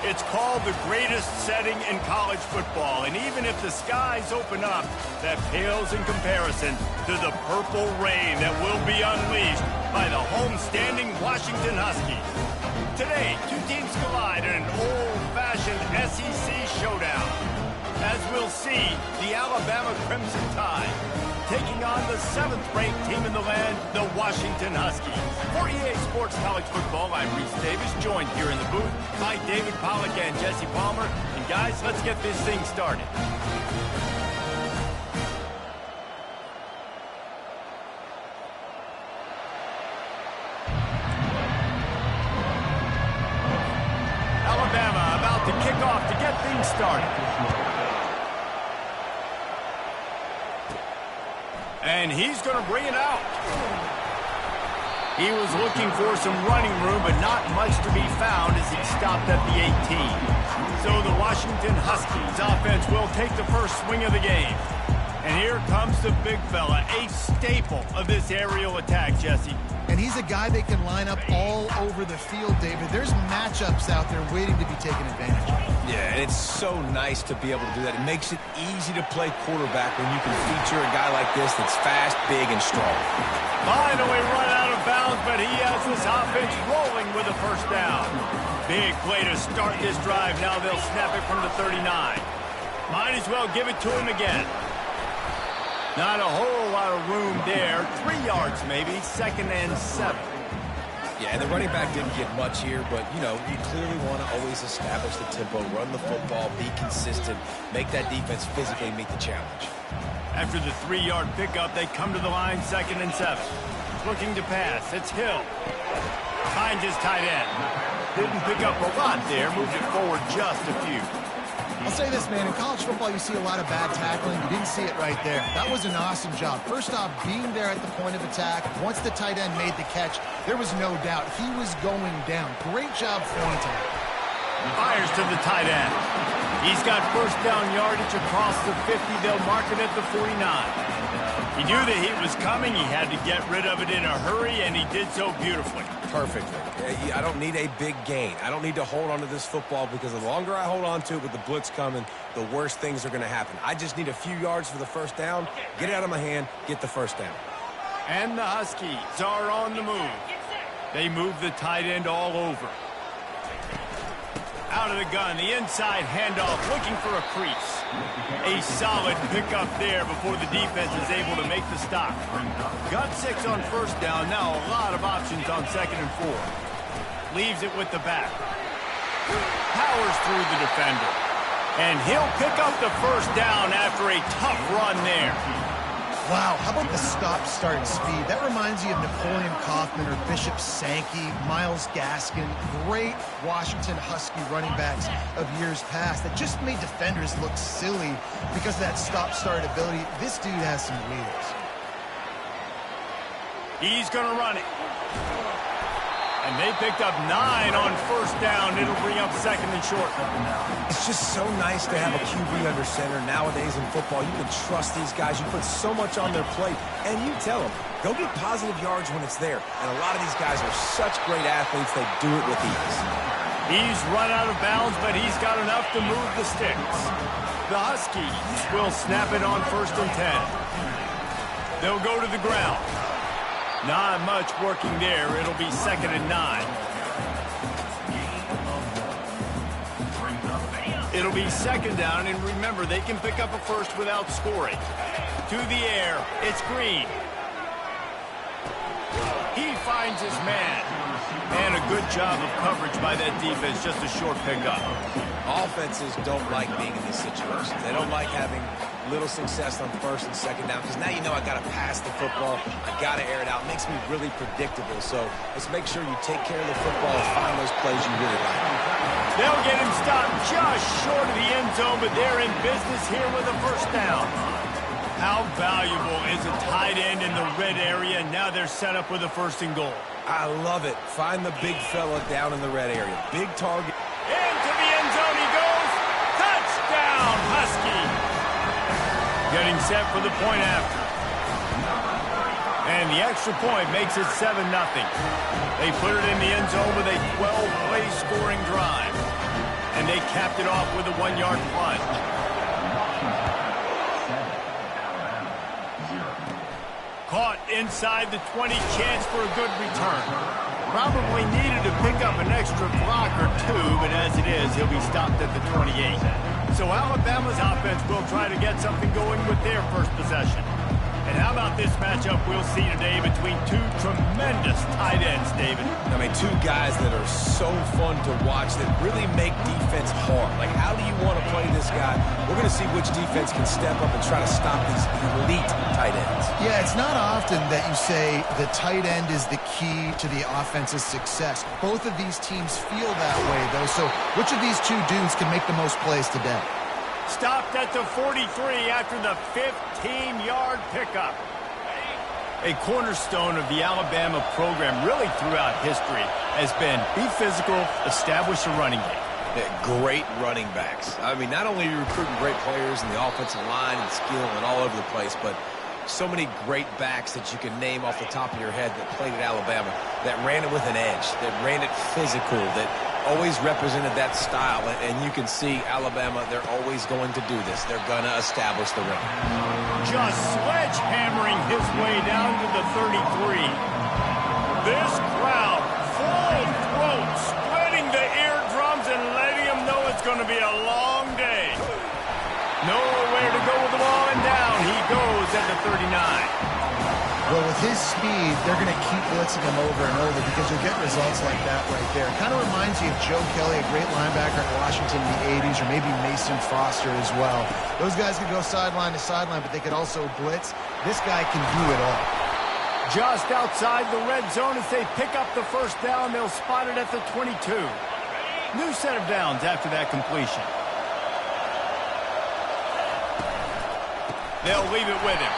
It's called the greatest setting in college football, and even if the skies open up, that pales in comparison to the purple rain that will be unleashed by the home-standing Washington Huskies. Today, two teams collide in an old-fashioned SEC showdown. As we'll see, the Alabama Crimson Tide taking on the 7th-ranked team in the land, the Washington Huskies. For EA Sports College Football, I'm Reese Davis, joined here in the booth by David Pollack and Jesse Palmer. And guys, let's get this thing started. Alabama about to kick off to get things started. And he's going to bring it out. He was looking for some running room, but not much to be found as he stopped at the 18. So the Washington Huskies offense will take the first swing of the game. And here comes the big fella, a staple of this aerial attack, Jesse. And he's a guy they can line up all over the field, David. There's matchups out there waiting to be taken advantage of. Yeah, and it's so nice to be able to do that. It makes it easy to play quarterback when you can feature a guy like this that's fast, big, and strong. Finally run out of bounds, but he has this offense rolling with a first down. Big play to start this drive. Now they'll snap it from the 39. Might as well give it to him again. Not a whole lot of room there. 3 yards maybe, 2nd and 7. Yeah, and the running back didn't get much here, but, you know, you clearly want to always establish the tempo, run the football, be consistent, make that defense physically meet the challenge. After the 3-yard pickup, they come to the line, 2nd and 7. Looking to pass, it's Hill. Finds his tight end. Didn't pick up a lot there, moved it forward just a few. I'll say this, man, in college football you see a lot of bad tackling. You didn't see it right there. That was an awesome job. First off, being there at the point of attack. Once the tight end made the catch, there was no doubt he was going down. Great job throwing to him. Fires to the tight end. He's got first down yardage across the 50. They'll mark it at the 49. He knew the heat was coming. He had to get rid of it in a hurry, and he did so beautifully. Perfectly. I don't need a big gain. I don't need to hold on to this football because the longer I hold on to it with the blitz coming, the worse things are going to happen. I just need a few yards for the first down, get it out of my hand, get the first down. And the Huskies are on the move. They move the tight end all over. Out of the gun, the inside handoff, looking for a crease. A solid pickup there before the defense is able to make the stop. Got 6 on first down, now a lot of options on 2nd and 4. Leaves it with the back. Powers through the defender. And he'll pick up the first down after a tough run there. Wow, how about the stop-start speed? That reminds you of Napoleon Kaufman or Bishop Sankey, Myles Gaskin, great Washington Husky running backs of years past that just made defenders look silly because of that stop-start ability. This dude has some wheels. He's going to run it. And they picked up 9 on first down. It'll bring up 2nd and short. It's just so nice to have a QB under center. Nowadays in football, you can trust these guys. You put so much on their plate. And you tell them, go get positive yards when it's there. And a lot of these guys are such great athletes, they do it with ease. He's run out of bounds, but he's got enough to move the sticks. The Huskies will snap it on 1st and 10. They'll go to the ground. Not much working there. It'll be 2nd and 9. It'll be 2nd down, and remember, they can pick up a first without scoring. To the air, it's Green. He finds his man. And a good job of coverage by that defense, just a short pickup. Offenses don't like being in these situations. They don't like having little success on 1st and 2nd down because now you know I got to pass the football. I got to air it out. It makes me really predictable. So let's make sure you take care of the football and find those plays you really like. They'll get him stopped just short of the end zone, but they're in business here with a first down. How valuable is a tight end in the red area? Now they're set up with a 1st and goal. I love it. Find the big fella down in the red area. Big target. Into the end zone he goes. Touchdown, Husky. Getting set for the point after. And the extra point makes it 7-0. They put it in the end zone with a 12-play scoring drive. and they capped it off with a 1-yard plunge. Caught inside the 20, chance for a good return. Probably needed to pick up an extra block or two, but as it is, he'll be stopped at the 28. So Alabama's offense will try to get something going with their first possession. And how about this matchup we'll see today between two tremendous tight ends, David? I mean, two guys that are so fun to watch that really make defense hard. Like, how do you want to play this guy? We're going to see which defense can step up and try to stop these elite tight ends. Yeah, it's not often that you say the tight end is the key to the offense's success. Both of these teams feel that way, though. So which of these two dudes can make the most plays today? Stopped at the 43 after the 15-yard pickup. A cornerstone of the Alabama program really throughout history has been be physical, establish a running game. Yeah, great running backs. I mean, not only are you recruiting great players in the offensive line and skill and all over the place, but so many great backs that you can name off the top of your head that played at Alabama, that ran it with an edge, that ran it physical, that always represented that style. And you can see Alabama, they're always going to do this. They're going to establish the run. Just sledgehammering his way down to the 33. This crowd full throat, spreading the eardrums and letting them know it's going to be a long day. Nowhere to go with the ball, and down he goes at the 39. Well, with his speed, they're going to keep blitzing him over and over because you'll get results like that right there. It kind of reminds you of Joe Kelly, a great linebacker at Washington in the 80s, or maybe Mason Foster as well. Those guys could go sideline to sideline, but they could also blitz. This guy can do it all. Just outside the red zone as they pick up the first down. They'll spot it at the 22. New set of downs after that completion. They'll leave it with him.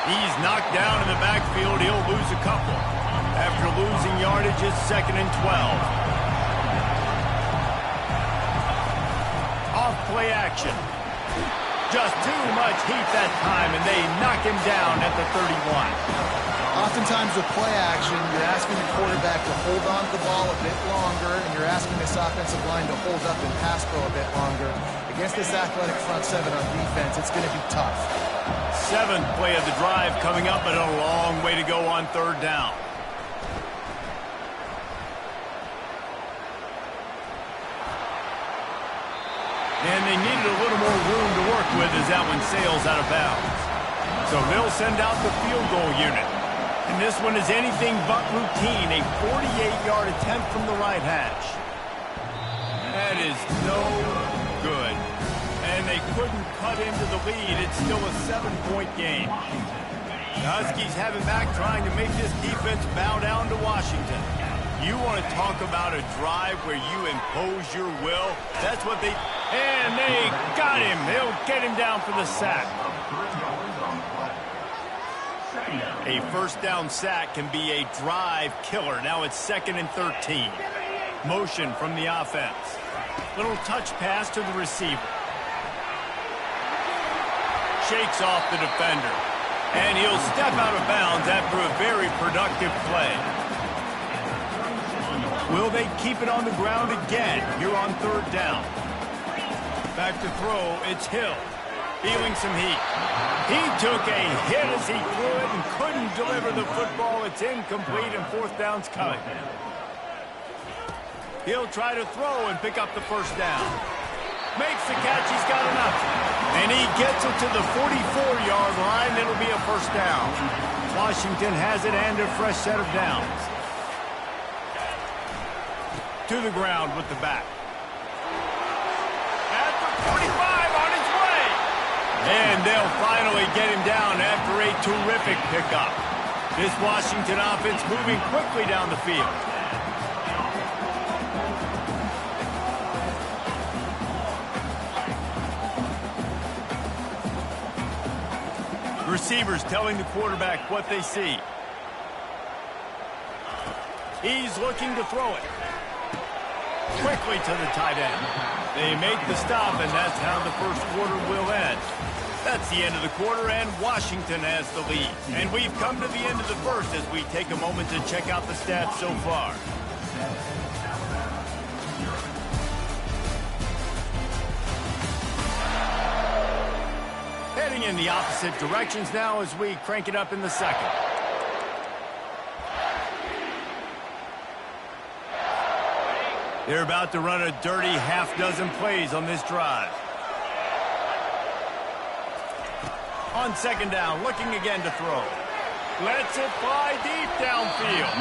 He's knocked down in the backfield. He'll lose a couple. After losing yardage, it's 2nd and 12. Off play action. Just too much heat that time, and they knock him down at the 31. Oftentimes with play action, you're asking the quarterback to hold on to the ball a bit longer, and you're asking this offensive line to hold up and pass pro a bit longer. Against this athletic front seven on defense, it's going to be tough. 7th play of the drive coming up, but a long way to go on 3rd down. And they needed a little more room to work with as that one sails out of bounds. So they'll send out the field goal unit. And this one is anything but routine, a 48-yard attempt from the right hash. That is no good. And they couldn't cut into the lead. It's still a 7-point game. The Huskies have it back, trying to make this defense bow down to Washington. You want to talk about a drive where you impose your will? That's what they... And they got him. They'll get him down for the sack. A first down sack can be a drive killer. Now it's 2nd and 13. Motion from the offense. Little touch pass to the receiver. Shakes off the defender. And he'll step out of bounds after a very productive play. Will they keep it on the ground again here on 3rd down? Back to throw, it's Hill. Feeling some heat. He took a hit as he could and couldn't deliver the football. It's incomplete and 4th down's coming. He'll try to throw and pick up the first down. Makes the catch, he's got enough. And he gets it to the 44-yard line. It'll be a first down. Washington has it and a fresh set of downs. To the ground with the back. At the 45 on his way. And they'll finally get him down after a terrific pickup. This Washington offense moving quickly down the field. Receivers telling the quarterback what they see. He's looking to throw it. Quickly to the tight end. They make the stop, and that's how the first quarter will end. That's the end of the quarter, and Washington has the lead. And we've come to the end of the first as we take a moment to check out the stats so far. moving in the opposite directions now as we crank it up in the second. They're about to run a dirty half-dozen plays on this drive. On second down, looking again to throw. Lets it fly deep downfield.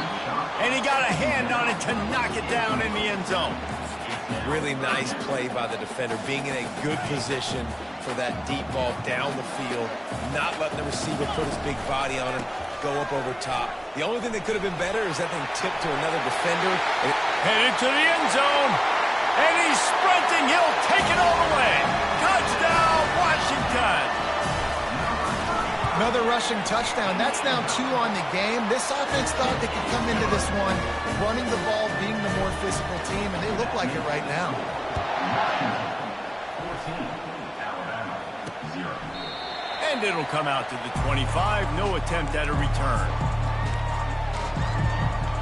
And he got a hand on it to knock it down in the end zone. Really nice play by the defender, being in a good position for that deep ball down the field, not letting the receiver put his big body on him, go up over top. The only thing that could have been better is that thing tipped to another defender. Headed to the end zone. And he's sprinting. He'll take it all the way. Touchdown, Washington. Another rushing touchdown. That's now 2 on the game. This offense thought they could come into this one running the ball, being the more physical team, and they look like it right now. And it'll come out to the 25. No attempt at a return.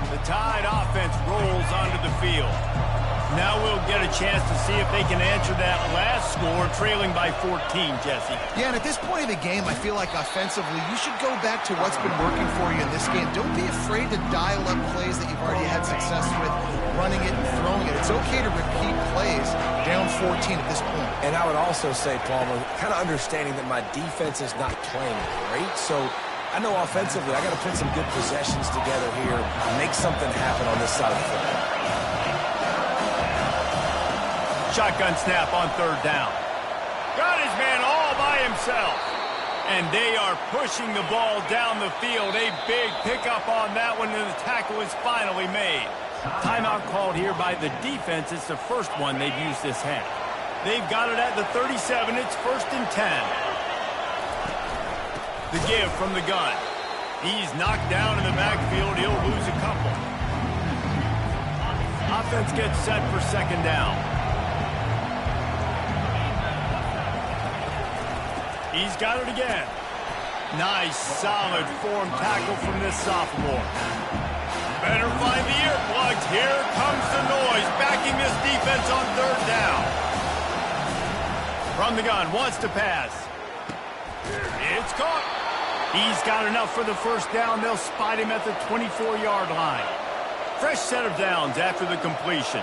The Tide offense rolls onto the field. Now we'll get a chance to see if they can answer that last score, trailing by 14, Jesse. Yeah, and at this point of the game, I feel like offensively, you should go back to what's been working for you in this game. Don't be afraid to dial up plays that you've already had success with, running it and throwing it. It's okay to repeat plays down 14 at this point. And I would also say, Palmer, kind of understanding that my defense is not playing great, so I know offensively I got to put some good possessions together here, make something happen on this side of the football. Shotgun snap on third down. Got his man all by himself. And they are pushing the ball down the field. A big pickup on that one, and the tackle is finally made. Timeout called here by the defense. It's the first one they've used this half. They've got it at the 37. It's 1st and 10. The give from the gun. He's knocked down in the backfield. He'll lose a couple. Offense gets set for second down. He's got it again. Nice, solid form tackle from this sophomore. Better find the earplugs. Here comes the noise, backing this defense on third down. From the gun, wants to pass. It's caught. He's got enough for the first down. They'll spot him at the 24-yard line. Fresh set of downs after the completion.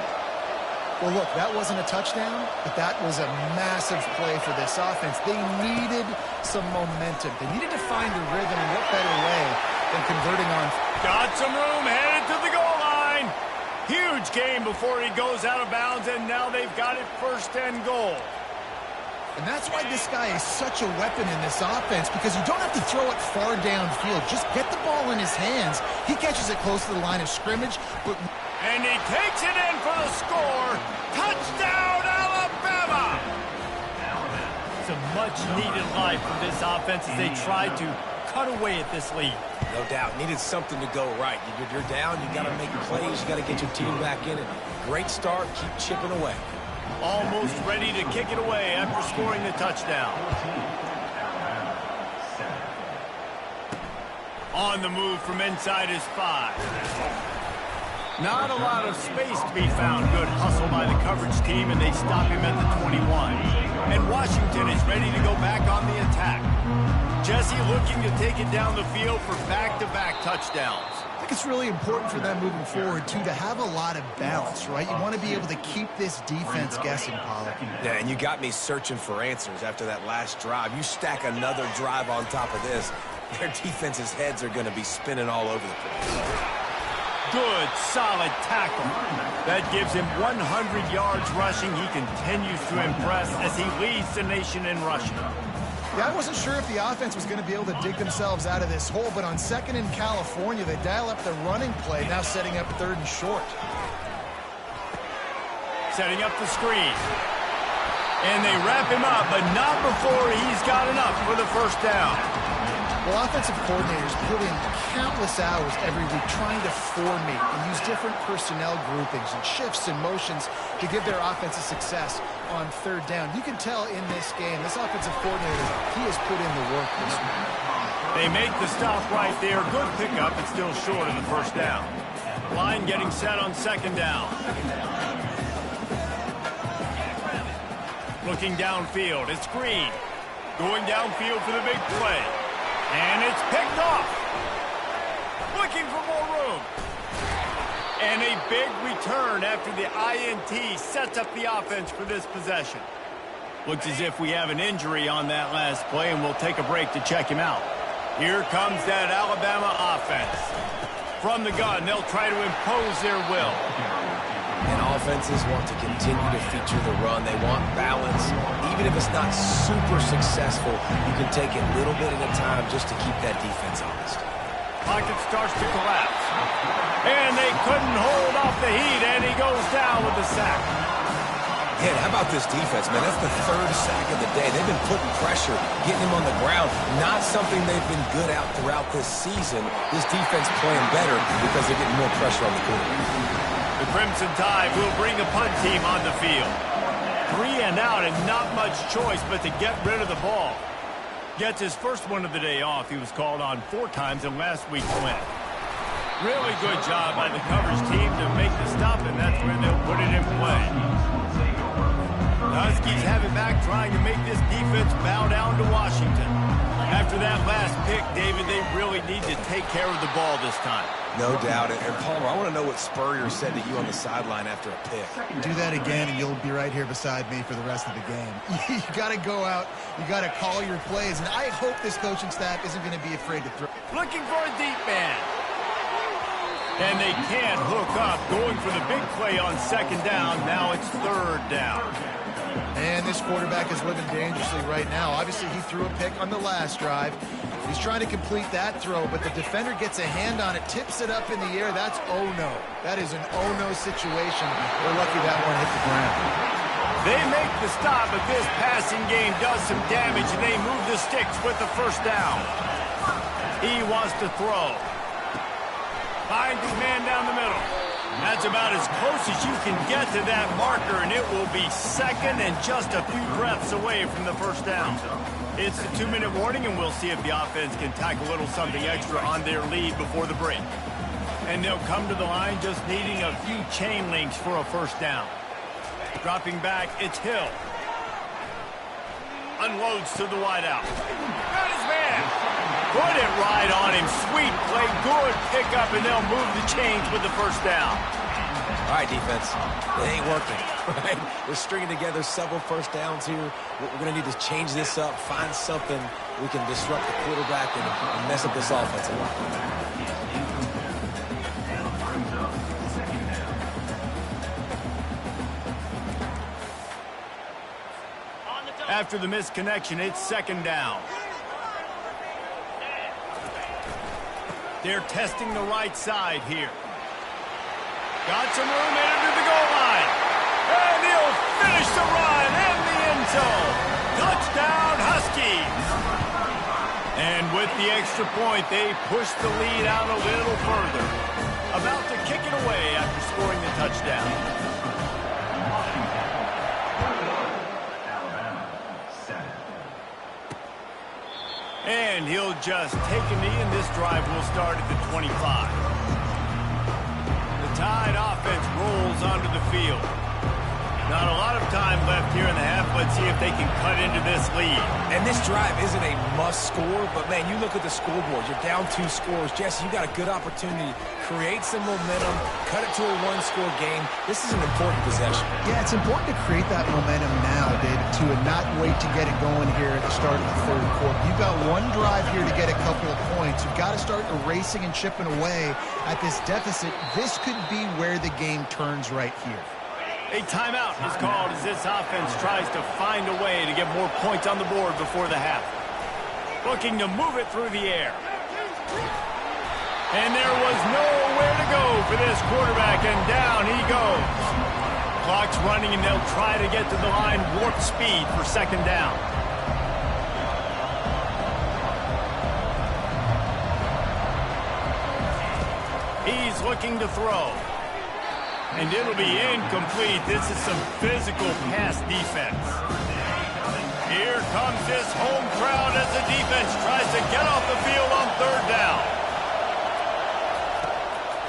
Well, look, that wasn't a touchdown, but that was a massive play for this offense. They needed some momentum. They needed to find a rhythm, and what better way than converting on. Got some room, headed to the goal line. Huge gain before he goes out of bounds, and now they've got it 1st and goal. And that's why this guy is such a weapon in this offense, because you don't have to throw it far downfield. Just get the ball in his hands. He catches it close to the line of scrimmage, but... And he takes it in for the score. Touchdown, Alabama! It's a much-needed life for this offense as they try to cut away at this lead. No doubt. Needed something to go right. You're down. You got to make plays. You got to get your team back in it. Great start. Keep chipping away. Almost ready to kick it away after scoring the touchdown. On the move from inside his 5. Not a lot of space to be found. Good hustle by the coverage team, and they stop him at the 21. And Washington is ready to go back on the attack. Jesse looking to take it down the field for back-to-back touchdowns. I think it's really important for them moving forward, too, to have a lot of balance, right? You want to be able to keep this defense guessing, Pollard. Yeah, and you got me searching for answers after that last drive. You stack another drive on top of this, their defense's heads are going to be spinning all over the place. Good, solid tackle. That gives him 100 yards rushing. He continues to impress as he leads the nation in rushing. Yeah, I wasn't sure if the offense was going to be able to dig themselves out of this hole, but on 2nd in California, they dial up the running play, now setting up 3rd and short. Setting up the screen. And they wrap him up, but not before he's got enough for the first down. Well, offensive coordinators put in countless hours every week trying to formate and use different personnel groupings and shifts and motions to give their offense a success on 3rd down. You can tell in this game, this offensive coordinator, he has put in the work this week. They make the stop right there. Good pickup, but still short of the first down. Line getting set on 2nd down. Looking downfield, it's Green. Going downfield for the big play. And it's picked off. Looking for more room. And a big return after the INT sets up the offense for this possession. Looks as if we have an injury on that last play, and we'll take a break to check him out. Here comes that Alabama offense. From the gun, they'll try to impose their will. And offenses want to continue to feature the run. They want balance. Even if it's not super successful, you can take it little bit at a time just to keep that defense honest. Pocket starts to collapse. And they couldn't hold off the heat, and he goes down with the sack. Yeah, how about this defense, man? That's the third sack of the day. They've been putting pressure, getting him on the ground. Not something they've been good at throughout this season. This defense playing better because they're getting more pressure on the quarterback. The Crimson Tide will bring the punt team on the field. 3 and out and not much choice but to get rid of the ball. Gets his first one of the day off. He was called on 4 times in last week's win. Really good job by the coverage team to make the stop, and that's where they'll put it in play. The Huskies have it back, trying to make this defense bow down to Washington. After that last pick, David, they really need to take care of the ball this time. No doubt. And Palmer, I want to know what Spurrier said to you on the sideline after a pick. Do that again, and you'll be right here beside me for the rest of the game. You got to go out. You got to call your plays, and I hope this coaching staff isn't going to be afraid to throw. Looking for a deep man. And they can't hook up. Going for the big play on second down. Now it's third down. And this quarterback is living dangerously right now. Obviously, he threw a pick on the last drive. He's trying to complete that throw, but the defender gets a hand on it, tips it up in the air. That's oh-no. That is an oh-no situation. We're lucky that one hit the ground. They make the stop, but this passing game does some damage, and they move the sticks with the first down. He wants to throw. Finds his man down the middle. That's about as close as you can get to that marker, and it will be second and just a few breaths away from the first down. It's a 2-minute warning, and we'll see if the offense can tack a little something extra on their lead before the break. And they'll come to the line just needing a few chain links for a first down. Dropping back, it's Hill. Unloads to the wideout. Got his man. Put it right on him. Sweet play, good pickup, and they'll move the chains with the first down. All right, defense. It ain't working, right? We're stringing together several first downs here. We're going to need to change this up, find something we can disrupt the quarterback and mess up this offensive line. After the misconnection, it's second down. They're testing the right side here. Got some room into the goal line. And he'll finish the run in the end zone. Touchdown, Huskies. And with the extra point, they push the lead out a little further. About to kick it away after scoring the touchdown. And he'll just take a knee, and this drive will start at the 25. The Tide offense rolls onto the field. Not a lot of time left here in the half. Let's see if they can cut into this lead. And this drive isn't a must score, but, man, you look at the scoreboard. You're down 2 scores. Jesse, you got a good opportunity. Create some momentum. Cut it to a 1-score game. This is an important possession. Yeah, it's important to create that momentum now, David, too, and not wait to get it going here at the start of the third quarter. You've got one drive here to get a couple of points. You've got to start erasing and chipping away at this deficit. This could be where the game turns right here. A timeout is called as this offense tries to find a way to get more points on the board before the half. Looking to move it through the air. And there was nowhere to go for this quarterback, and down he goes. Clock's running, and they'll try to get to the line warp speed for second down. He's looking to throw. And it'll be incomplete. This is some physical pass defense. Here comes this home crowd as the defense tries to get off the field on third down.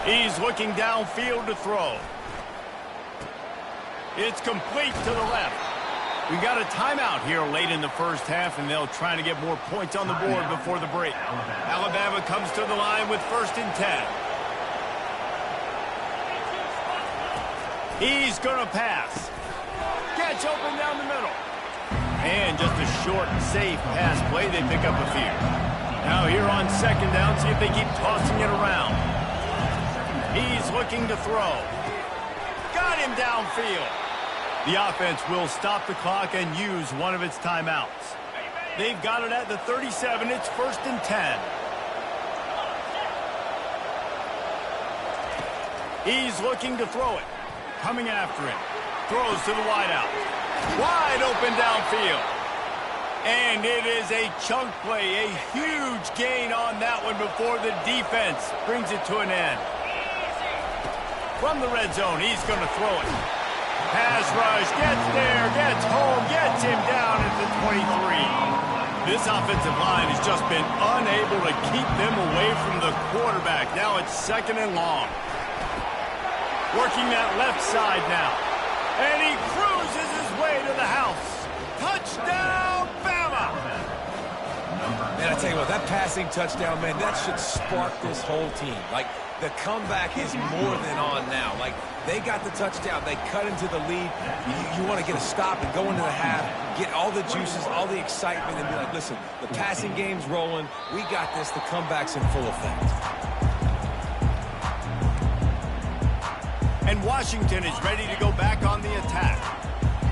He's looking downfield to throw. It's complete to the left. We got a timeout here late in the first half, and they'll try to get more points on the board before the break. Alabama comes to the line with 1st and 10. He's going to pass. Gets open down the middle. And just a short, safe pass play. They pick up a few. Now here on 2nd down, see if they keep tossing it around. He's looking to throw. Got him downfield. The offense will stop the clock and use one of its timeouts. They've got it at the 37. It's 1st and 10. He's looking to throw it. Coming after him. Throws to the wideout. Wide open downfield. And it is a chunk play. A huge gain on that one before the defense brings it to an end. From the red zone, he's going to throw it. Pass rush, gets there, gets home, gets him down at the 23. This offensive line has just been unable to keep them away from the quarterback. Now it's 2nd and long. Working that left side now. And he cruises his way to the house. Touchdown, Bama! Man, I tell you what, that passing touchdown, man, that should spark this whole team. Like, the comeback is more than on now. Like, they got the touchdown. They cut into the lead. You want to get a stop and go into the half, get all the juices, all the excitement, and be like, listen, the passing game's rolling. We got this. The comeback's in full effect. And Washington is ready to go back on the attack.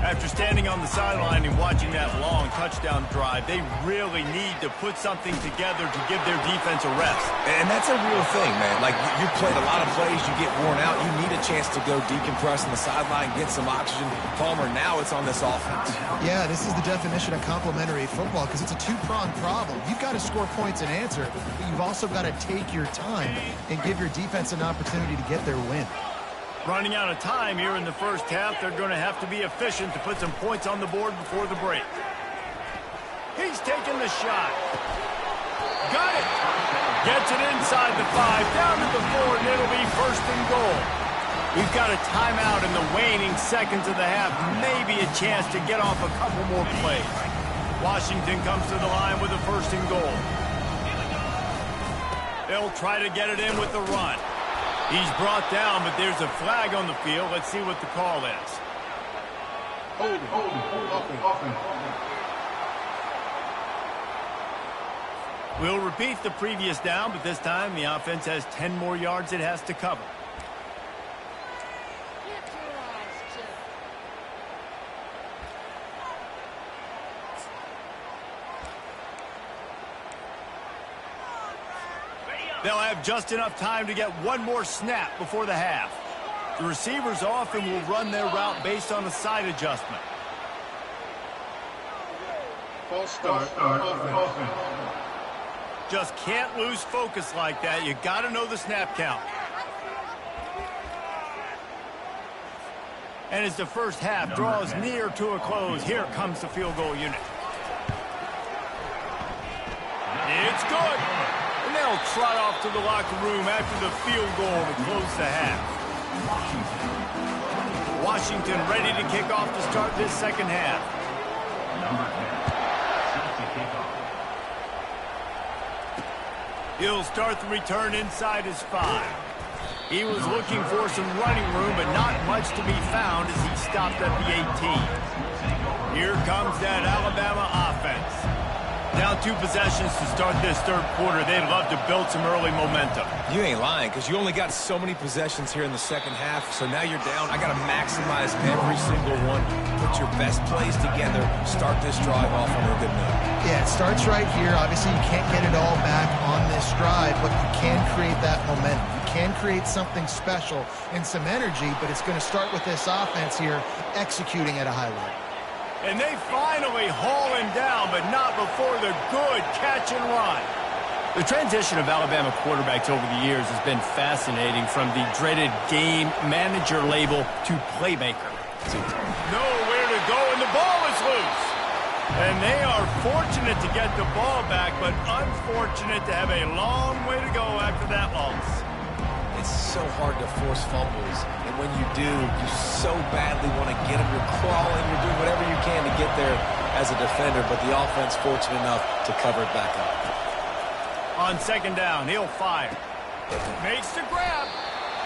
After standing on the sideline and watching that long touchdown drive, they really need to put something together to give their defense a rest. And that's a real thing, man. Like, you played a lot of plays, you get worn out, you need a chance to go decompress on the sideline, get some oxygen. Palmer, now it's on this offense. Yeah, this is the definition of complementary football because it's a two-pronged problem. You've got to score points and answer, but you've also got to take your time and give your defense an opportunity to get their win. Running out of time here in the first half, they're going to have to be efficient to put some points on the board before the break. He's taking the shot. Got it. Gets it inside the 5, down to the 4, and it'll be 1st and goal. We've got a timeout in the waning seconds of the half. Maybe a chance to get off a couple more plays. Washington comes to the line with a 1st and goal. They'll try to get it in with the run. He's brought down, but there's a flag on the field. Let's see what the call is. Hold offense. We'll repeat the previous down, but this time the offense has 10 more yards it has to cover. They'll have just enough time to get one more snap before the half. The receivers often will run their route based on a side adjustment. False start. Offense. Just can't lose focus like that. You got to know the snap count. And as the first half draws near to a close, here comes the field goal unit. It's good. And they'll trot off to the locker room after the field goal to close the half. Washington ready to kick off to start this second half. He'll start the return inside his 5. He was looking for some running room, but not much to be found as he stopped at the 18. Here comes that Alabama offense. Down 2 possessions to start this third quarter. They'd love to build some early momentum. You ain't lying, because you only got so many possessions here in the second half, so now you're down. I got to maximize every single one. Put your best plays together. Start this drive off on a good note. Yeah, it starts right here. Obviously, you can't get it all back on this drive, but you can create that momentum. You can create something special and some energy, but it's going to start with this offense here executing at a high level. And they finally haul him down, but not before the good catch and run. The transition of Alabama quarterbacks over the years has been fascinating, from the dreaded game manager label to playmaker. Nowhere to go, and the ball is loose. And they are fortunate to get the ball back, but unfortunate to have a long way to go after that loss. it's so hard to force fumbles. And when you do, you so badly want to get them. You're crawling, you're doing whatever you can to get there as a defender, but the offense fortunate enough to cover it back up. On second down, he'll fire. Makes the grab,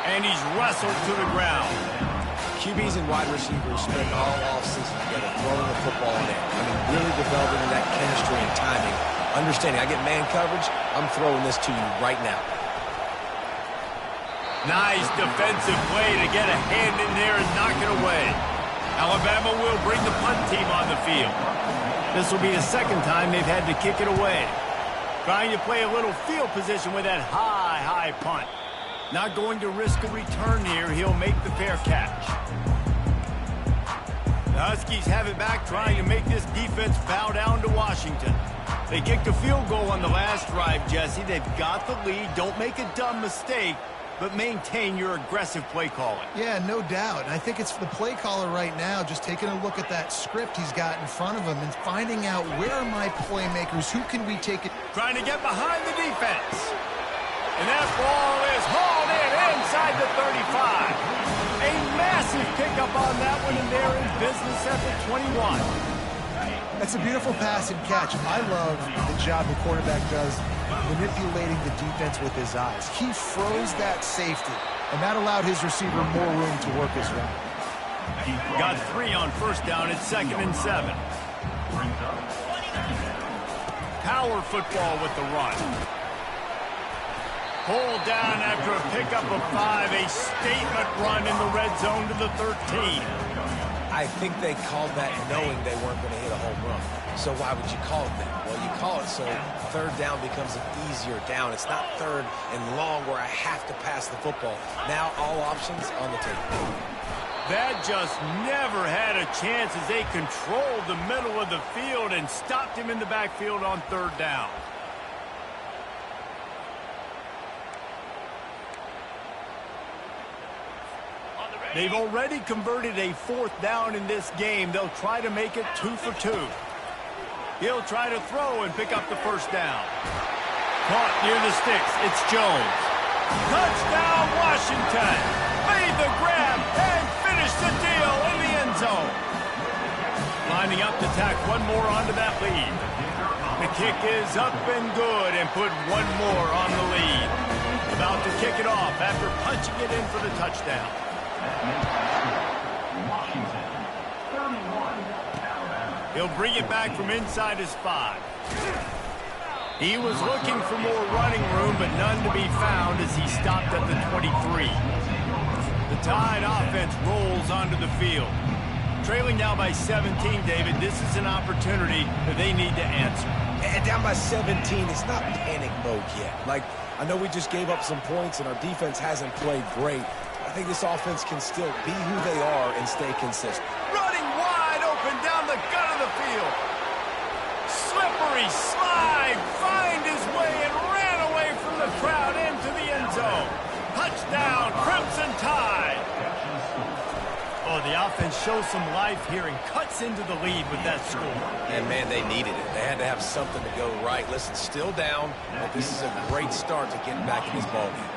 and he's wrestled to the ground. QBs and wide receivers spend all offseason together throwing the football in there. I mean, really developing that chemistry and timing. Understanding, I get man coverage, I'm throwing this to you right now. Nice defensive play to get a hand in there and knock it away. Alabama will bring the punt team on the field. This will be the second time they've had to kick it away. Trying to play a little field position with that high punt. Not going to risk a return here. He'll make the fair catch. The Huskies have it back, trying to make this defense bow down to Washington. They kicked a field goal on the last drive, Jesse. They've got the lead. Don't make a dumb mistake, but maintain your aggressive play calling. Yeah, no doubt. And I think it's the play caller right now just taking a look at that script he's got in front of him and finding out where are my playmakers, who can we take it. Trying to get behind the defense. And that ball is hauled in inside the 35. A massive pickup on that one, and they're in business at the 21. That's a beautiful pass and catch. I love the job the quarterback does manipulating the defense with his eyes. He froze that safety, and that allowed his receiver more room to work his route. Got 3 on first down. It's 2nd and 7. Power football with the run. Pulled down after a pickup of 5. A statement run in the red zone to the 13. I think they called that knowing they weren't going to hit a home run. So why would you call it that? Well, you call it so third down becomes an easier down. It's not third and long where I have to pass the football. Now all options on the table. That just never had a chance as they controlled the middle of the field and stopped him in the backfield on third down. They've already converted a 4th down in this game. They'll try to make it 2 for 2. He'll try to throw and pick up the first down. Caught near the sticks. It's Jones. Touchdown, Washington. Made the grab and finished the deal in the end zone. Lining up to tack one more onto that lead. The kick is up and good and put one more on the lead. About to kick it off after punching it in for the touchdown. He'll bring it back from inside his 5. He was looking for more running room, but none to be found as he stopped at the 23. The Tide offense rolls onto the field. Trailing now by 17, David, this is an opportunity that they need to answer. And down by 17, it's not panic mode yet. Like, I know we just gave up some points and our defense hasn't played great. I think this offense can still be who they are and stay consistent. Running wide open down the gut of the field. Slippery slide, find his way and ran away from the crowd into the end zone. Touchdown, Crimson Tide. Oh, the offense shows some life here and cuts into the lead with that score. And, man, they needed it. They had to have something to go right. Listen, still down, but this is a great start to getting back in this ballgame.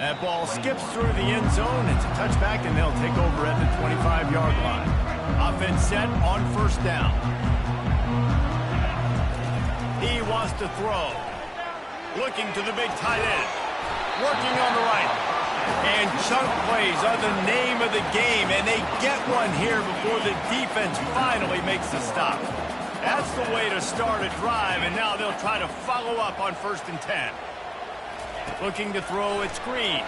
That ball skips through the end zone. It's a touchback, and they'll take over at the 25-yard line. Offense set on first down. He wants to throw. Looking to the big tight end. Working on the right. And chunk plays are the name of the game, and they get one here before the defense finally makes the stop. That's the way to start a drive, and now they'll try to follow up on 1st and 10. Looking to throw, it's Green.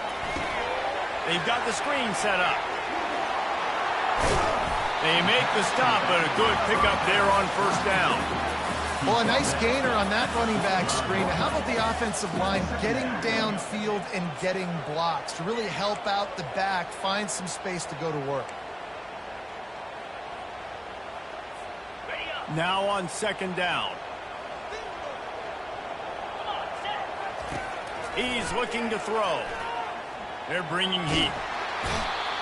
They've got the screen set up. They make the stop, but a good pickup there on first down. Well, a nice gainer on that running back screen. How about the offensive line getting downfield and getting blocks to really help out the back, find some space to go to work? Now on 2nd down. He's looking to throw. They're bringing heat.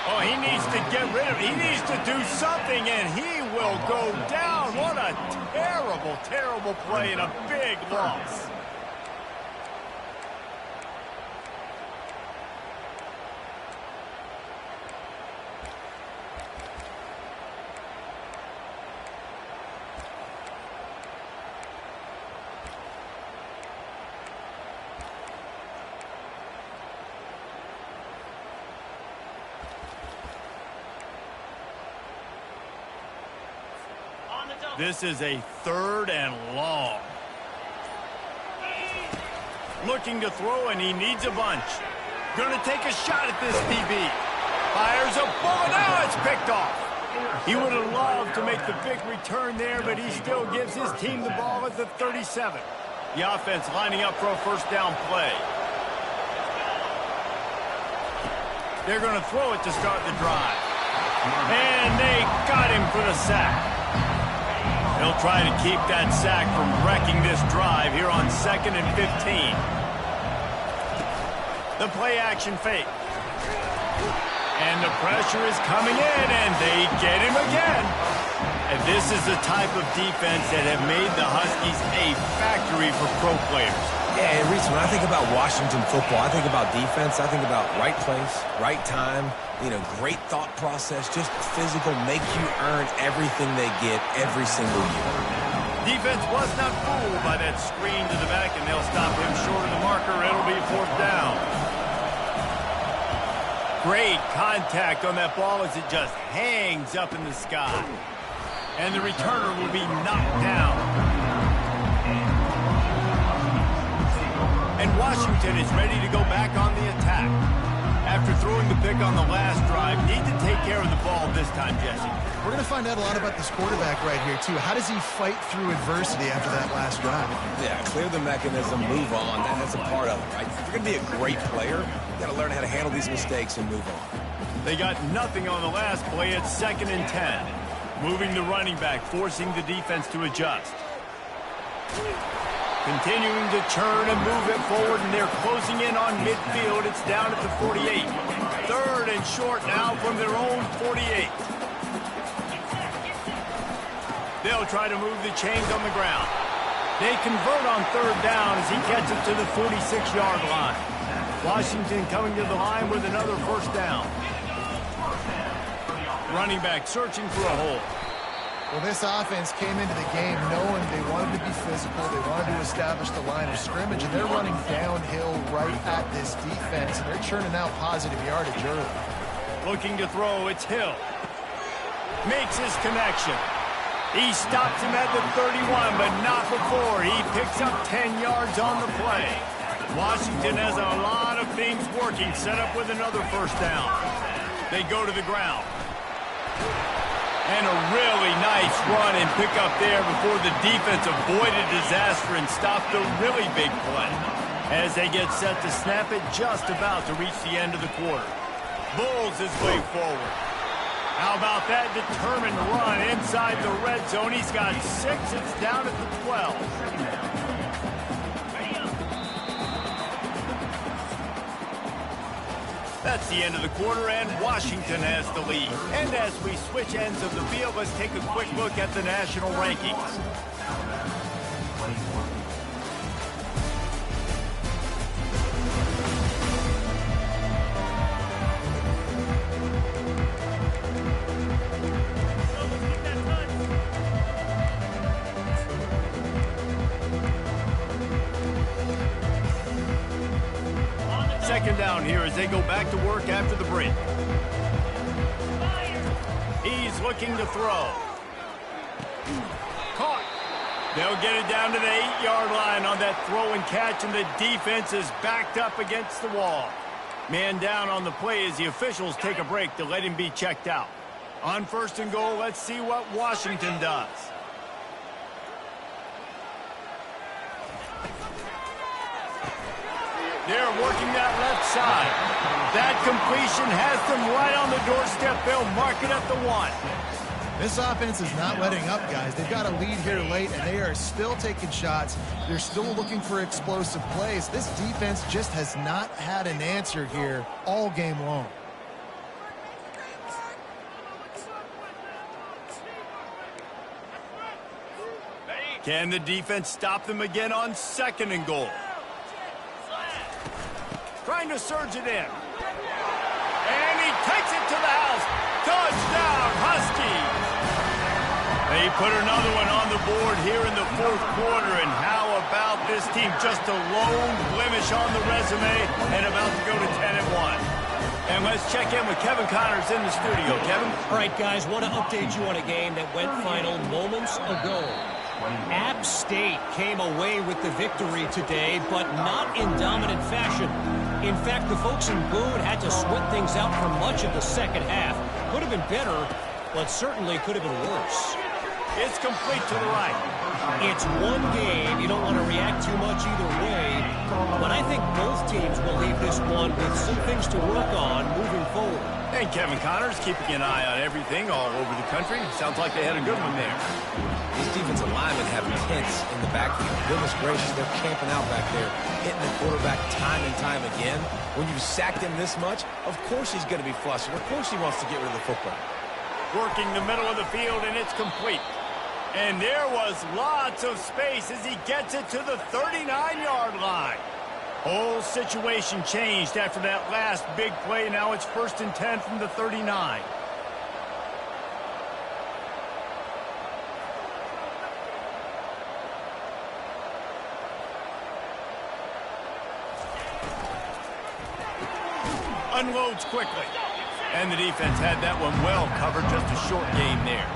Oh, he needs to get rid of it. He needs to do something, and he will go down. What a terrible, terrible play and a big loss. This is a 3rd and long. Looking to throw, and he needs a bunch. Going to take a shot at this DB. Fires a bullet. Now it's picked off. He would have loved to make the big return there, but he still gives his team the ball at the 37. The offense lining up for a first down play. They're going to throw it to start the drive. And they got him for the sack. He'll try to keep that sack from wrecking this drive here on 2nd and 15. The play action fake. And the pressure is coming in, and they get him again. And this is the type of defense that have made the Huskies a factory for pro players. Yeah, and Reese, when I think about Washington football, I think about defense. I think about right place, right time, great thought process, just physical, make you earn everything they get every single year. Defense was not fooled by that screen to the back, and they'll stop him short of the marker. It'll be 4th down. Great contact on that ball as it just hangs up in the sky. And the returner will be knocked down. And Washington is ready to go back on the attack. After throwing the pick on the last drive, need to take care of the ball this time, Jesse. We're going to find out a lot about this quarterback right here, too. How does he fight through adversity after that last drive? Yeah, clear the mechanism, move on. That's a part of it, right? If you're going to be a great player, you got to learn how to handle these mistakes and move on. They got nothing on the last play at 2nd and 10. Moving the running back, forcing the defense to adjust. Continuing to churn and move it forward, and they're closing in on midfield. It's down at the 48. 3rd and short now from their own 48. They'll try to move the chains on the ground. They convert on 3rd down as he gets it to the 46-yard line. Washington coming to the line with another first down. Running back searching for a hole. Well, this offense came into the game knowing they wanted to be physical. They wanted to establish the line of scrimmage, and they're running downhill right at this defense, and they're churning out positive yardage early. Looking to throw, it's Hill. Makes his connection. He stops him at the 31, but not before. He picks up 10 yards on the play. Washington has a lot of things working, set up with another first down. They go to the ground. And a really nice run and pick up there before the defense avoided disaster and stopped a really big play. As they get set to snap it, just about to reach the end of the quarter. Bulls his way forward. How about that determined run inside the red zone? He's got 6. It's down at the 12. That's the end of the quarter, and Washington has the lead. And as we switch ends of the field, let's take a quick look at the national rankings. Second down here as they go back to work after the break. He's looking to throw. Caught. They'll get it down to the 8-yard line on that throw and catch, and the defense is backed up against the wall. Man down on the play as the officials take a break to let him be checked out. On 1st and goal, let's see what Washington does. They're working that left side. That completion has them right on the doorstep. They'll mark it at the 1. This offense is not letting up, guys. They've got a lead here late, and they are still taking shots. They're still looking for explosive plays. This defense just has not had an answer here all game long. Can the defense stop them again on 2nd and goal? Trying to surge it in. And he takes it to the house. Touchdown, Huskies. They put another one on the board here in the 4th quarter. And how about this team? Just a lone blemish on the resume and about to go to 10-1. And let's check in with Kevin Connors in the studio. Kevin? All right, guys, want to update you on a game that went final moments ago. App State came away with the victory today, but not in dominant fashion. In fact, the folks in Boone had to sweat things out for much of the second half. Could have been better, but certainly could have been worse. It's complete to the right. It's one game. You don't want to react too much either way, but I think both teams will leave this one with some things to work on moving forward. And Kevin Connors keeping an eye on everything all over the country. Sounds like they had a good one there. These defensive linemen have tents in the backfield. Goodness gracious, they're camping out back there, hitting the quarterback time and time again. When you sacked him this much, of course he's going to be flustered. Of course he wants to get rid of the football. Working the middle of the field, and it's complete. And there was lots of space as he gets it to the 39-yard line. Whole situation changed after that last big play. Now it's 1st and 10 from the 39. Unloads quickly. And the defense had that one well covered. Just a short game there.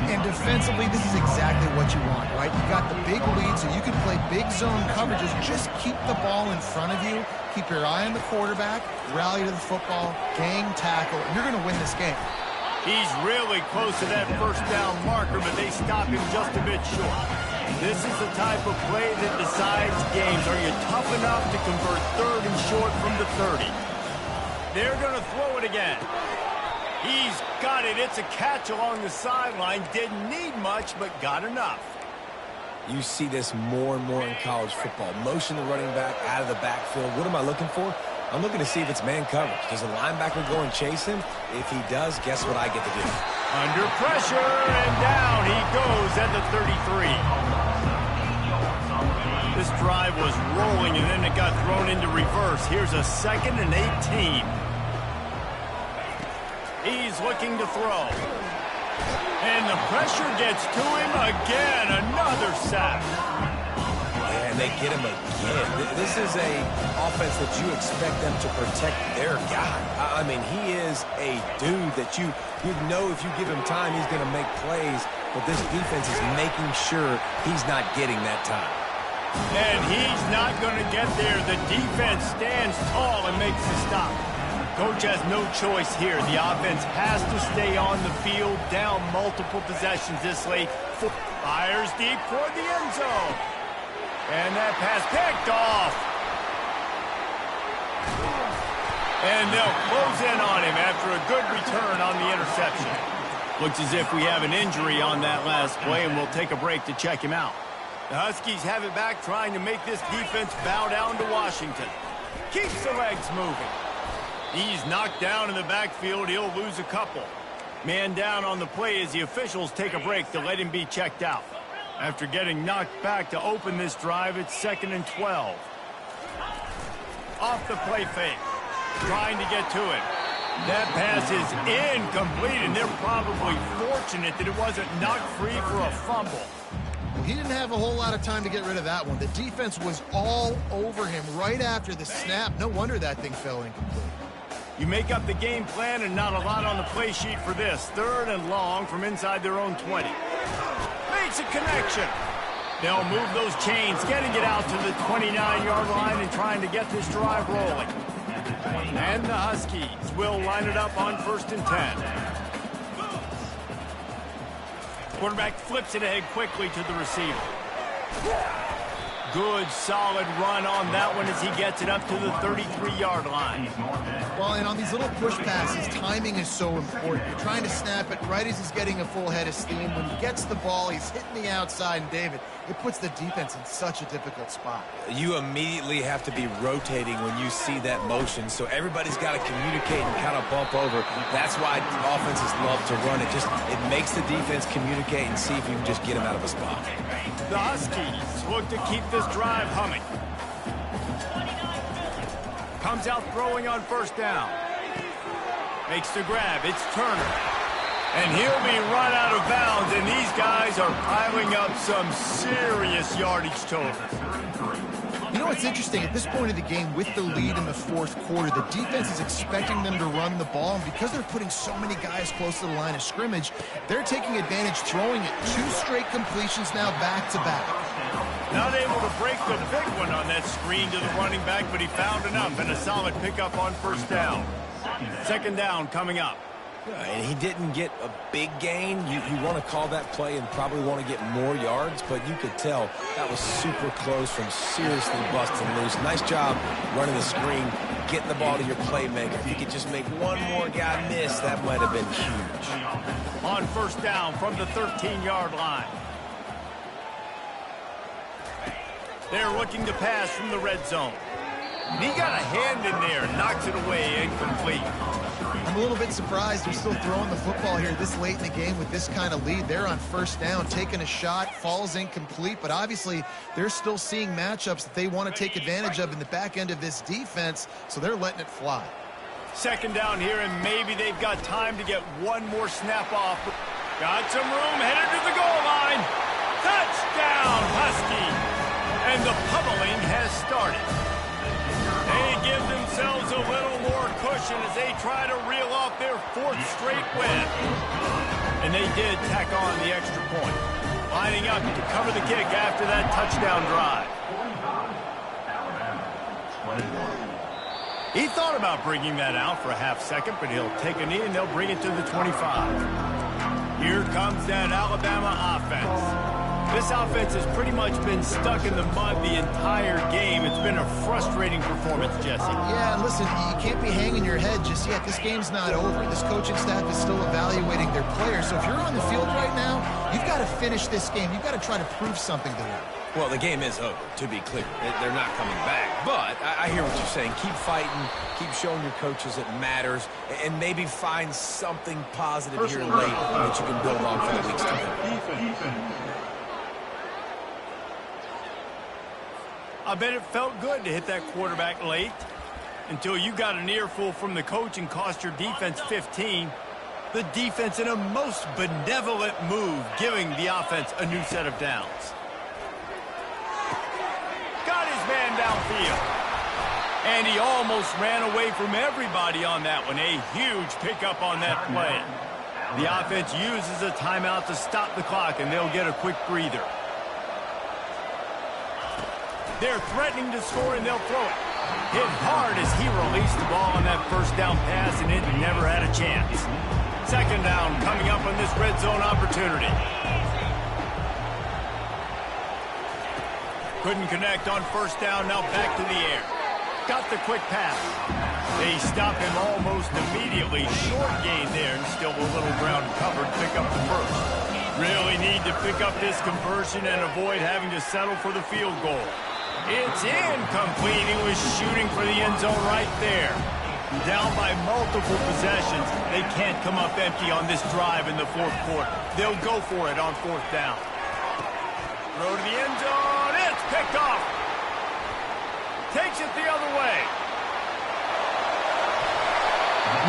And defensively, this is exactly what you want, right? You got the big lead, so you can play big zone coverages. Just keep the ball in front of you. Keep your eye on the quarterback. Rally to the football. Gang tackle. You're going to win this game. He's really close to that first down marker, but they stop him just a bit short. This is the type of play that decides games. Are you tough enough to convert 3rd and short from the 30? They're going to throw it again. He's got it. It's a catch along the sideline. Didn't need much, but got enough. You see this more and more in college football. Motion the running back out of the backfield. What am I looking for? I'm looking to see if it's man coverage. Does the linebacker go and chase him? If he does, guess what I get to do? Under pressure, and down he goes at the 33. This drive was rolling, and then it got thrown into reverse. Here's a 2nd and 18. He's looking to throw. And the pressure gets to him again. Another sack. And they get him again. This is a offense that you expect them to protect their guy. I mean, he is a dude that you know if you give him time, he's going to make plays. But this defense is making sure he's not getting that time. And he's not going to get there. The defense stands tall and makes the stop. Coach has no choice here. The offense has to stay on the field, down multiple possessions this late. Fires deep toward the end zone. And that pass picked off. And they'll close in on him after a good return on the interception. Looks as if we have an injury on that last play, and we'll take a break to check him out. The Huskies have it back, trying to make this defense bow down to Washington. Keeps the legs moving. He's knocked down in the backfield. He'll lose a couple. Man down on the play as the officials take a break to let him be checked out. After getting knocked back to open this drive, it's 2nd and 12. Off the play fake. Trying to get to it. That pass is incomplete, and they're probably fortunate that it wasn't knocked free for a fumble. He didn't have a whole lot of time to get rid of that one. The defense was all over him right after the snap. No wonder that thing fell incomplete. You make up the game plan and not a lot on the play sheet for this. 3rd and long from inside their own 20. Makes a connection. They'll move those chains, getting it out to the 29-yard line and trying to get this drive rolling. And the Huskies will line it up on 1st and 10. Quarterback flips it ahead quickly to the receiver. Good, solid run on that one as he gets it up to the 33-yard line. Well, and on these little push passes, timing is so important. You're trying to snap it right as he's getting a full head of steam. When he gets the ball, he's hitting the outside, and David, it puts the defense in such a difficult spot. You immediately have to be rotating when you see that motion, so everybody's got to communicate and kind of bump over. That's why offenses love to run it. It makes the defense communicate and see if you can just get him out of a spot. The Huskies look to keep this drive humming. Comes out throwing on 1st down. Makes the grab. It's Turner. And he'll be run out of bounds, and these guys are piling up some serious yardage totals. You know what's interesting? At this point of the game, with the lead in the fourth quarter, the defense is expecting them to run the ball, and because they're putting so many guys close to the line of scrimmage, they're taking advantage, throwing it 2 straight completions now back-to-back. Not able to break the big one on that screen to the running back, but he found enough and a solid pickup on first down. Second down coming up. And he didn't get a big gain. You want to call that play and probably want to get more yards, but you could tell that was super close from seriously busting loose. Nice job running the screen, getting the ball to your playmaker. If you could just make one more guy miss, that might have been huge. On first down from the 13-yard line. They're looking to pass from the red zone. And he got a hand in there and knocks it away, incomplete. I'm a little bit surprised they're still throwing the football here this late in the game with this kind of lead. They're on first down, taking a shot, falls incomplete, but obviously they're still seeing matchups that they want to take advantage of in the back end of this defense, so they're letting it fly. Second down here, and maybe they've got time to get one more snap off. Got some room, headed to the goal line. Touchdown, Husky! And the pummeling has started. They give themselves a little more cushion as they try to reel off their 4th straight win. And they did tack on the extra point. Lining up to cover the kick after that touchdown drive. He thought about bringing that out for a half second, but he'll take a knee and they'll bring it to the 25. Here comes that Alabama offense. This offense has pretty much been stuck in the mud the entire game. It's been a frustrating performance, Jesse. Yeah, and listen, you can't be hanging your head just yet. This game's not over. This coaching staff is still evaluating their players. So if you're on the field right now, you've got to finish this game. You've got to try to prove something to them. Well, the game is over, to be clear. They're not coming back. But I hear what you're saying. Keep fighting. Keep showing your coaches it matters. And maybe find something positive here late that you can build on for the weeks to come. I bet it felt good to hit that quarterback late until you got an earful from the coach and cost your defense 15. The defense in a most benevolent move, giving the offense a new set of downs. Got his man downfield. And he almost ran away from everybody on that one. A huge pickup on that play. The offense uses a timeout to stop the clock, and they'll get a quick breather. They're threatening to score, and they'll throw it. Hit hard as he released the ball on that first down pass, and it never had a chance. Second down coming up on this red zone opportunity. Couldn't connect on first down, now back to the air. Got the quick pass. They stop him almost immediately. Short gain there, and still a little ground covered. Pick up the first. Really need to pick up this conversion and avoid having to settle for the field goal. It's incomplete. He was shooting for the end zone right there. Down by multiple possessions. They can't come up empty on this drive in the fourth quarter. They'll go for it on fourth down. Throw to the end zone. It's picked off. Takes it the other way.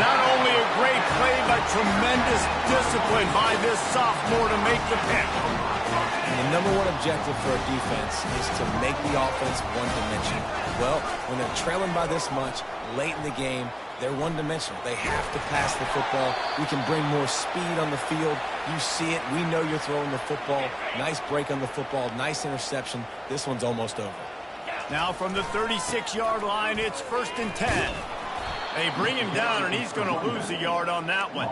Not only a great play, but tremendous discipline by this sophomore to make the pick. And the number one objective for a defense is to make the offense one-dimensional. Well, when they're trailing by this much, late in the game, they're one-dimensional. They have to pass the football. We can bring more speed on the field. You see it. We know you're throwing the football. Nice break on the football. Nice interception. This one's almost over. Now from the 36-yard line, it's 1st and 10. They bring him down, and he's going to lose a yard on that one.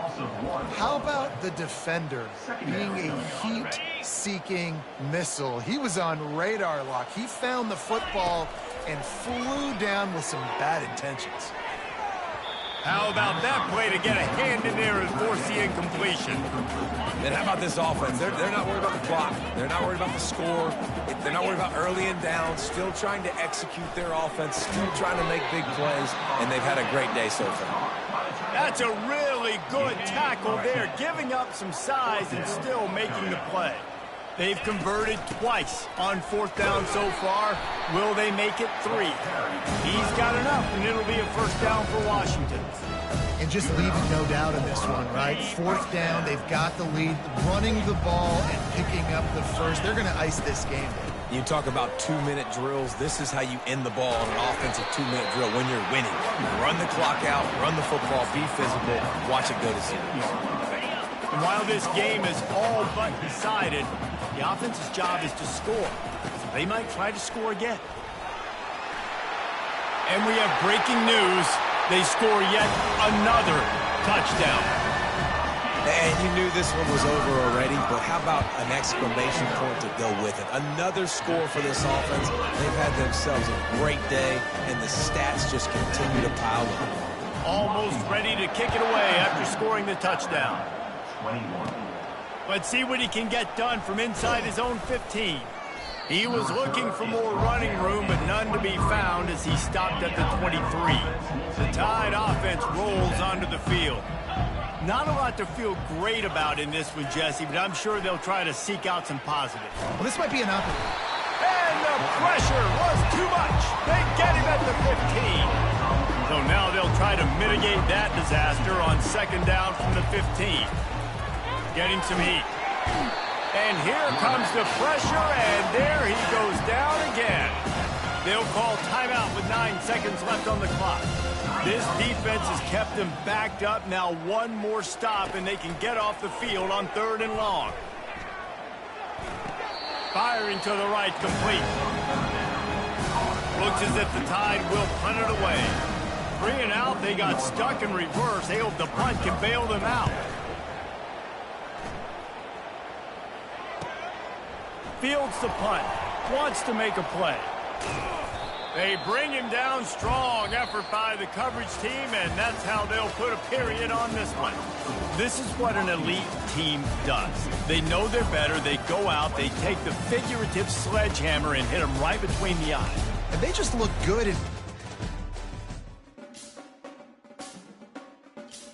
How about the defender being a heat-seeking missile? He was on radar lock. He found the football and flew down with some bad intentions. How about that play to get a hand in there and force the incompletion? And how about this offense? They're not worried about the clock. They're not worried about the score. They're not worried about early and down. Still trying to execute their offense. Still trying to make big plays. And they've had a great day so far. That's a really good tackle there. Giving up some size and still making the play. They've converted twice on fourth down so far. Will they make it 3? He's got enough, and it'll be a first down for Washington. and just leaving no doubt in this one, right? Fourth down, they've got the lead, running the ball and picking up the first. They're going to ice this game. You talk about 2-minute drills. This is how you end the ball on an offensive 2-minute drill when you're winning. Run the clock out, run the football, be physical, watch it go to zero. And while this game is all but decided, the offense's job is to score. So they might try to score again. And we have breaking news. They score yet another touchdown. And you knew this one was over already, but how about an exclamation point to go with it? Another score for this offense. They've had themselves a great day, and the stats just continue to pile up. Almost ready to kick it away after scoring the touchdown. Let's see what he can get done from inside his own 15. He was looking for more running room, but none to be found as he stopped at the 23. The Tide offense rolls onto the field. Not a lot to feel great about in this one, Jesse, but I'm sure they'll try to seek out some positives. Well, this might be an opportunity. And the pressure was too much. They get him at the 15. So now they'll try to mitigate that disaster on second down from the 15. Getting some heat. And here comes the pressure, and there he goes down again. They'll call timeout with 9 seconds left on the clock. This defense has kept them backed up. Now one more stop, and they can get off the field on 3rd and long. Firing to the right, complete. Looks as if the Tide will punt it away. 3 and out, they got stuck in reverse. They hope the punt can bail them out. Fields the punt. Wants to make a play. They bring him down strong. Effort by the coverage team, and that's how they'll put a period on this one. This is what an elite team does. They know they're better. They go out. They take the figurative sledgehammer and hit them right between the eyes. And they just look good in